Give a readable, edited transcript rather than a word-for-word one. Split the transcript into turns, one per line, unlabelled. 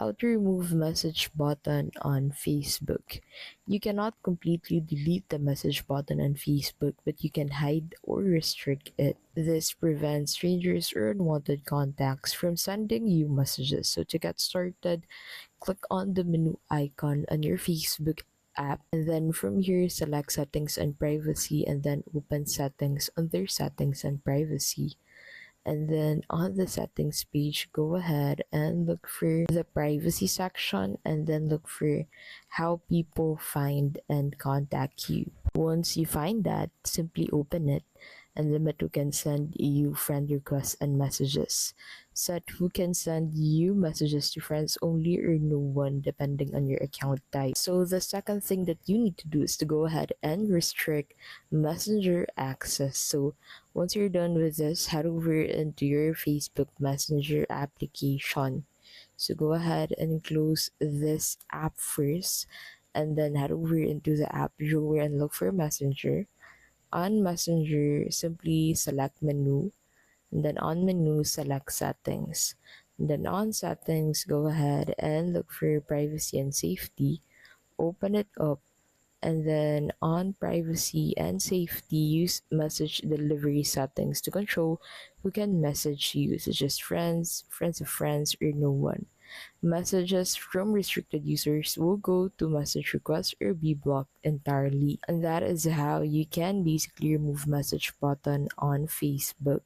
how to remove message button on Facebook. You cannot completely delete the message button on Facebook, but you can hide or restrict it. This prevents strangers or unwanted contacts from sending you messages. So to get started, click on the menu icon on your Facebook app, and then from here select settings and privacy, and then open settings under settings and privacy. And then on the settings page, go ahead and look for the privacy section, and then look for how people find and contact you. Once you find that, simply open it and limit who can send you friend requests and messages. Set who can send you messages to friends only or no one, depending on your account type. So the second thing that you need to do is to go ahead and restrict messenger access. So once you're done with this, head over into your Facebook Messenger application. So go ahead and close this app first, and then head over into the app drawer and look for Messenger. On Messenger, simply select menu, and then on menu, select settings. And then on settings, go ahead and look for privacy and safety. Open it up, and then on privacy and safety, use message delivery settings to control who can message you, such as friends, friends of friends, or no one. Messages from restricted users will go to message requests or be blocked entirely. And that is how you can basically remove message button on Facebook.